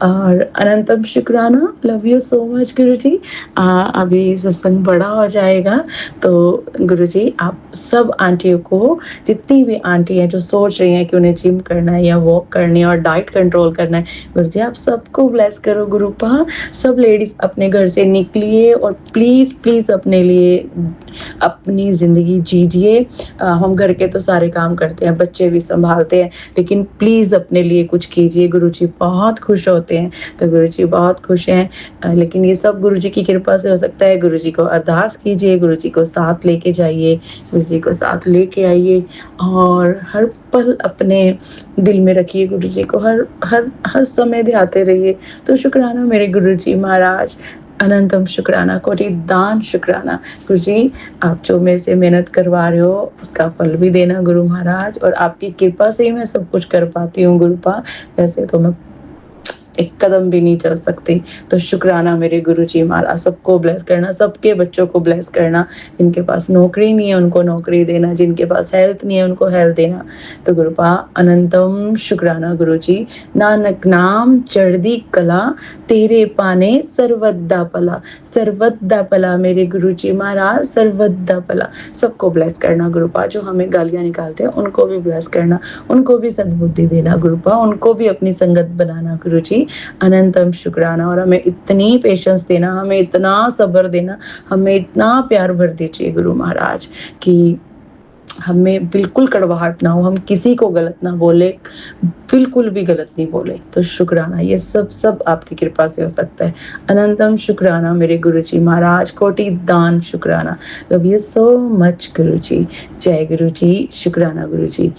[SPEAKER 3] और अनंतम शुक्राना, लव यू सो मच गुरु जी। अभी सत्संग बड़ा हो जाएगा तो गुरु जी आप सब आंटियों को, जितनी भी आंटी हैं जो सोच रही हैं कि उन्हें जिम करना है या वॉक करनी है और डाइट कंट्रोल करना है, गुरु जी आप सबको ब्लेस करो गुरुपा। सब लेडीज़ अपने घर से निकलिए और प्लीज़ प्लीज़ अपने लिए अपनी ज़िंदगी जीजिए। हम घर के तो सारे काम करते हैं, बच्चे भी संभालते हैं, लेकिन प्लीज़ अपने लिए कुछ कीजिए। गुरुजी बहुत खुश होते हैं। तो गुरुजी बहुत खुश हैं, लेकिन ये सब गुरुजी की कृपा से हो सकता है। गुरुजी को अरदास कीजिए, गुरुजी को साथ लेके जाइए, गुरुजी को साथ लेके आइए और हर पल अपने दिल में रखिए गुरुजी को, हर हर हर समय ध्याते रहिए। तो शुक्राना मेरे गुरुजी महाराज, अनंतम शुक्राना, कोटि दान शुक्राना। गुरु जी आप जो मेरे से मेहनत करवा रहे हो उसका फल भी देना गुरु महाराज, और आपकी कृपा से ही मैं सब कुछ कर पाती हूँ गुरुपा, वैसे तो मैं एक कदम भी नहीं चल सकती। तो शुक्राना मेरे गुरुजी महाराज, सबको ब्लेस करना, सबके बच्चों को ब्लेस करना। जिनके पास नौकरी नहीं है उनको नौकरी देना, जिनके पास हेल्थ नहीं है उनको हेल्थ देना। तो गुरुपा अनंतम शुक्राना गुरुजी। नानक नाम चढ़दी कला, तेरे पाने सर्वदा पला, सर्वदा पला मेरे गुरुजी महाराज, सर्वदा पला। सबको ब्लेस करना गुरुपा, जो हमें गालियाँ निकालते हैं उनको भी ब्लेस करना, उनको भी सद्बुद्धि देना गुरुपा, उनको भी अपनी संगत बनाना गुरुजी। अनंतम शुक्राना, और हमें इतनी पेशेंस देना, हमें इतना सब्र देना, हमें इतना प्यार भर दीजिए गुरु महाराज कि हमें बिल्कुल कड़वाहट ना हो, हम किसी को गलत ना बोले, बिल्कुल भी गलत नहीं बोले। तो शुक्राना, ये सब आपकी कृपा से हो सकता है। अनंतम शुक्राना मेरे गुरुजी महाराज, कोटि दान शुक्राना। लव यू सो मच गुरुजी। जय गुरुजी, शुक्राना गुरुजी।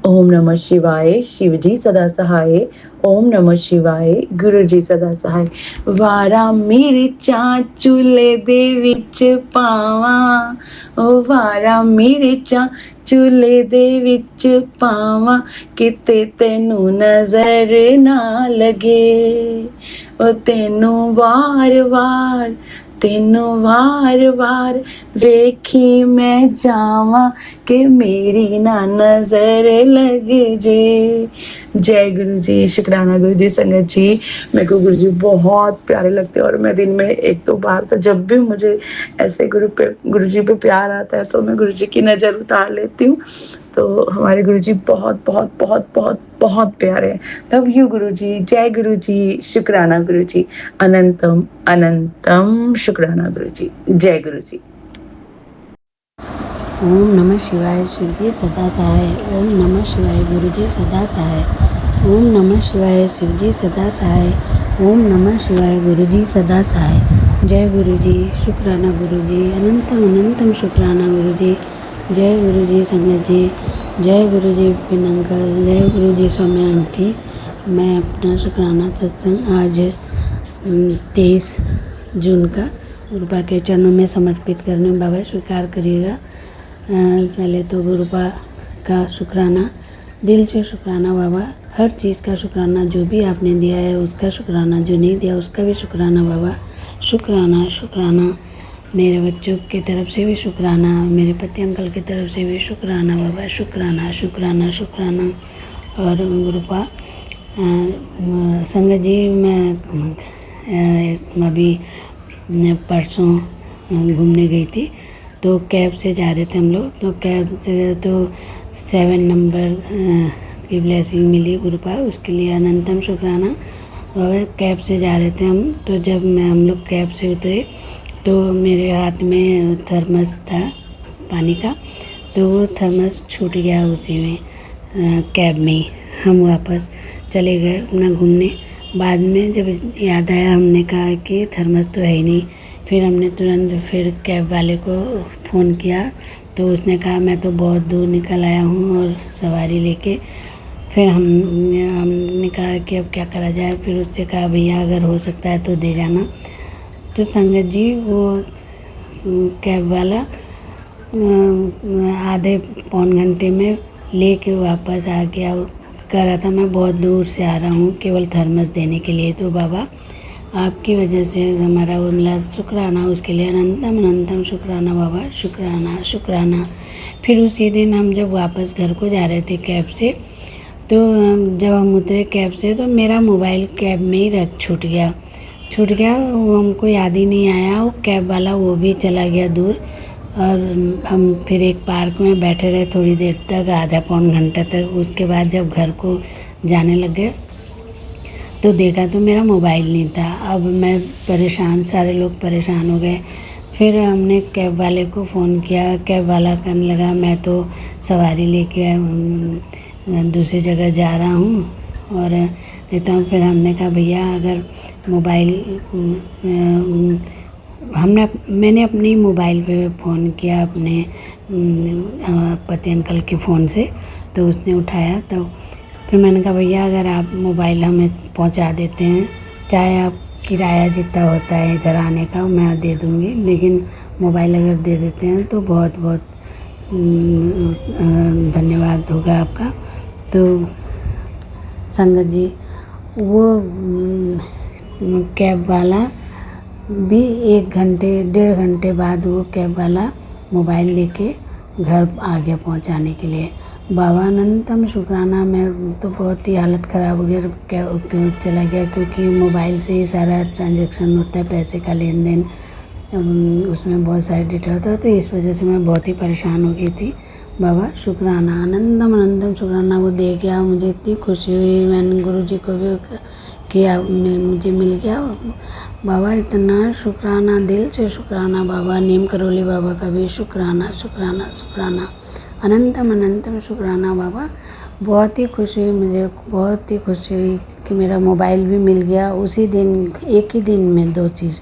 [SPEAKER 3] ओम नमः शिवाय, शिवजी सदा सहाय। ओम नमः शिवाय, गुरु जी सदा सहाय। वारा मेरे चाचूले दे विच पावा, ओ वारा मेरे चाचूले दे विच पावा, किते तेनू नजर ना लगे, ओ तेनू वार वार, तेनू वार वार वेखी मैं जावा, कि मेरी ना नजर लगे जे। जय गुरु जी, शुक्राना गुरु जी। संगत जी मेरे को गुरु जी बहुत प्यारे लगते हैं, और मैं दिन में एक दो बार तो जब भी मुझे ऐसे गुरु जी पे प्यार आता है तो मैं गुरु जी की नज़र उतार लेती हूँ। तो हमारे गुरु जी बहुत बहुत बहुत बहुत बहुत प्यारे हैं। लव यू गुरु जी। जय गुरु जी, शुक्राना गुरु जी। अनंतम अनंतम शुक्राना गुरु जी। जय गुरु जी।
[SPEAKER 4] ओम नमः शिवाय, शिवजी सदा सहाय। ओम नमः शिवाय, गुरुजी सदा सहाय। ओम नमः शिवाय, शिवजी सदा सहाय। ओम नमः शिवाय, गुरुजी सदा सहाय। जय गुरुजी, शुक्राना गुरुजी। अनंतम अनंतम शुक्राना गुरुजी। जय गुरुजी संगत जी। जय गुरुजी विपिन अंकल। जय गुरुजी सौम्या आंटी। मैं अपना शुक्राना सत्संग आज 23 जून का गुरुपा के चरणों में समर्पित करने में बाबा स्वीकार करिएगा। पहले तो गुरुपा का शुक्राना, दिल से शुक्राना बाबा, हर चीज़ का शुक्राना, जो भी आपने दिया है उसका शुक्राना, जो नहीं दिया उसका भी शुक्राना बाबा। शुक्राना शुक्राना, मेरे बच्चों की तरफ से भी शुक्राना, मेरे पति अंकल की तरफ से भी शुक्राना बाबा। शुक्राना शुक्राना शुक्राना। और गुरुपा संगत जी, मैं अभी परसों घूमने गई थी, तो कैब से जा रहे थे हम लोग, तो कैब से तो 7 नंबर की ब्लेसिंग मिली गुरुपा, उसके लिए अनंतम शुक्राना। और कैब से जा रहे थे हम, तो जब हम लोग कैब से उतरे तो मेरे हाथ में थर्मस था पानी का, तो वो थर्मस छूट गया उसी में कैब में ही। हम वापस चले गए अपना घूमने। बाद में जब याद आया, हमने कहा कि थर्मस तो है ही नहीं। फिर हमने तुरंत फिर कैब वाले को फ़ोन किया, तो उसने कहा मैं तो बहुत दूर निकल आया हूँ और सवारी लेके। फिर हमने कहा कि अब क्या करा जाए। फिर उससे कहा भैया अगर हो सकता है तो दे जाना। तो संगत जी वो कैब वाला आधे पौन घंटे में लेके वापस आ गया कह रहा था मैं बहुत दूर से आ रहा हूँ केवल थर्मस देने के लिए। तो बाबा आपकी वजह से हमारा वो मिला, शुक्राना उसके लिए अनंतम अनंतम शुक्राना बाबा, शुक्राना शुक्राना। फिर उसी दिन हम जब वापस घर को जा रहे थे कैब से, तो जब हम उतरे कैब से तो मेरा मोबाइल कैब में ही छूट गया। वो हमको याद ही नहीं आया। वो कैब वाला वो भी चला गया दूर, और हम फिर एक पार्क में बैठे रहे थोड़ी देर तक, आधा पौन घंटा तक। उसके बाद जब घर को जाने लग गए तो देखा तो मेरा मोबाइल नहीं था। अब मैं परेशान, सारे लोग परेशान हो गए। फिर हमने कैब वाले को फ़ोन किया। कैब वाला कहने लगा मैं तो सवारी लेके दूसरी जगह जा रहा हूँ और देता हूँ। फिर हमने कहा भैया अगर मोबाइल मैंने अपने मोबाइल पे फ़ोन किया अपने पति अंकल के फ़ोन से, तो उसने उठाया। तो फिर मैंने कहा भैया अगर आप मोबाइल हमें पहुंचा देते हैं, चाहे आप किराया जितना होता है इधर आने का मैं दे दूँगी, लेकिन मोबाइल अगर दे देते हैं तो बहुत बहुत धन्यवाद होगा आपका। तो संगत जी, वो कैब वाला भी 1-1.5 घंटे बाद वो कैब वाला मोबाइल लेके घर आ गया पहुंचाने के लिए। बाबा अनंतम शुक्राना। मैं तो बहुत ही हालत ख़राब हो गया क्यों चला गया, क्योंकि मोबाइल से ही सारा ट्रांजैक्शन होता है, पैसे का लेन देन, उसमें बहुत सारे डेटा होता है। तो इस वजह से मैं बहुत ही परेशान हो गई थी। बाबा शुक्राना, अनंतम अनंतम शुक्राना। वो दे गया, मुझे इतनी खुशी हुई। मैंने गुरुजी को भी किया, मुझे मिल गया। बाबा इतना शुक्राना, दिल से शुक्राना बाबा। नीम करोली बाबा का भी शुक्राना शुक्राना शुक्राना, अनंतम अनंतम शुक्राना बाबा। बहुत ही खुशी हुई मुझे, बहुत ही खुशी हुई कि मेरा मोबाइल भी मिल गया। उसी दिन, एक ही दिन में 2 चीज़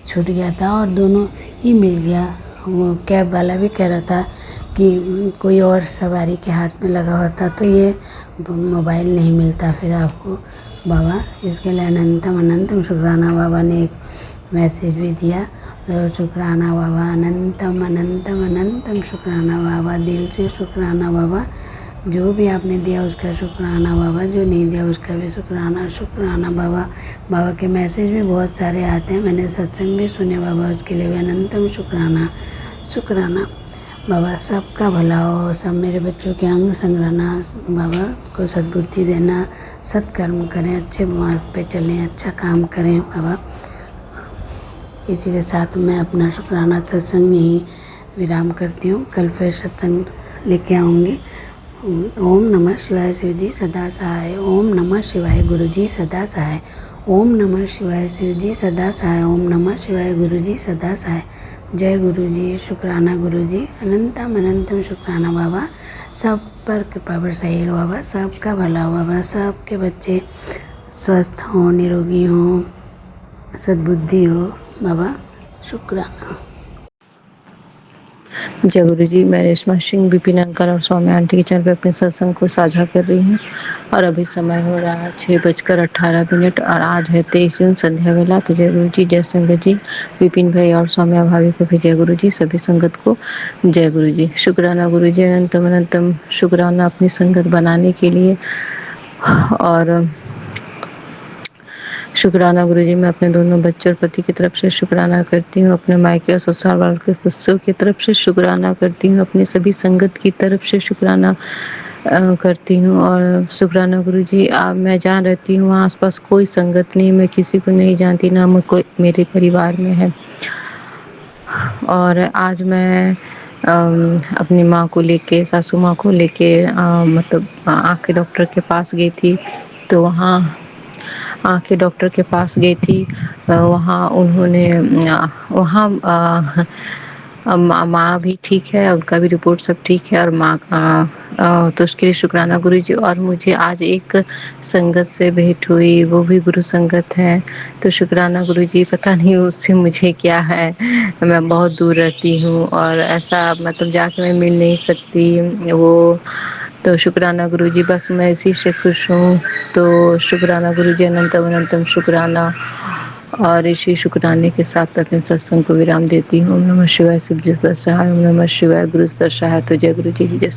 [SPEAKER 4] छूट गया था और दोनों ही मिल गया। वो कैब वाला भी कह रहा था कि कोई और सवारी के हाथ में लगा होता तो ये मोबाइल नहीं मिलता फिर आपको बाबा। इसके लिए अनंतम अनंतम शुक्राना। बाबा ने एक मैसेज भी दिया, तो शुक्राना बाबा, अनंतम अनंतम अनंतम शुक्राना बाबा। दिल से शुक्राना बाबा। जो भी आपने दिया उसका शुक्राना बाबा, जो नहीं दिया उसका भी शुक्राना शुक्राना बाबा। बाबा के मैसेज भी बहुत सारे आते हैं, मैंने सत्संग भी सुने बाबा, उसके लिए भी अनंतम शुक्राना शुक्राना बाबा। सबका भला हो, सब मेरे बच्चों के अंग संग्रहना बाबा को सद्बुद्धि देना, सत्कर्म करें, अच्छे मार्ग पे चलें, अच्छा काम करें बाबा। इसी के साथ मैं अपना शुक्राना सत्संग यही विराम करती हूँ। कल फिर सत्संग लेके आऊँगी। ओम नमः शिवाय शिव जी सदा सहाय। ओम नमः शिवाय गुरु जी सदा सहाय। ओम नमः शिवाय शिव जी सदा सहाय। ओम नमः शिवाय गुरु जी सदा सहाय। जय गुरु जी, शुक्राना गुरु जी, अनंतम अनंतम शुक्राना बाबा। सब पर कृपा बरसाइएगा बाबा, सबका भला हो बाबा, सबके बच्चे स्वस्थ हों, निरोगी हों, सद्बुद्धि हो बाबा, शुक्राना।
[SPEAKER 5] जय गुरु जी। मैं रेशमा सिंह विपिन अंकल और स्वामी आंटी के चैनल पे अपने सत्संग को साझा कर रही हूँ और अभी समय हो रहा है 6:18 और आज है 23 जून संध्या वेला। तो जय गुरु जी, जय संगत जी, विपिन भाई और सौम्या भाभी को भी जय गुरु जी, सभी संगत को जय गुरु जी। शुक्राना गुरु जी, अनंतम अनंतम शुक्राना अपनी संगत बनाने के लिए। और शुक्राना गुरु जी, मैं अपने दोनों बच्चों और पति की तरफ से शुक्राना करती हूँ, अपने मायके और ससुराल वालों के सदस्यों की तरफ से शुक्राना करती हूँ, अपनी सभी संगत की तरफ से शुक्राना करती हूँ। और शुक्राना गुरु जी, मैं जहाँ रहती हूँ वहाँ आसपास कोई संगत नहीं, मैं किसी को नहीं जानती, ना मैं कोई मेरे परिवार में है। और आज मैं अपनी माँ को लेके, सासू माँ को लेके मतलब आँख के डॉक्टर के पास गई थी। तो वहाँ आँख के डॉक्टर के पास गई थी, वहाँ उन्होंने वहाँ माँ भी ठीक है, उनका भी रिपोर्ट सब ठीक है, और माँ का तो उसके लिए शुक्राना गुरु जी। और मुझे आज एक संगत से भेंट हुई, वो भी गुरु संगत है, तो शुक्राना गुरु जी। पता नहीं उससे मुझे क्या है, मैं बहुत दूर रहती हूँ और ऐसा मतलब जाके मैं मिल नहीं सकती वो। तो शुक्राना गुरु जी, बस मैं इसी से खुश हूँ। तो शुक्राना गुरु जी, अनंतम अनंतम शुक्राना। और इसी शुक्राने के साथ अपने सत्संग को विराम देती हूँ। ओम नमः शिवाय शिव जी सदा सहाय। ओम नमः शिवाय गुरु सदा सहाय। तो जय गुरु जी, जय।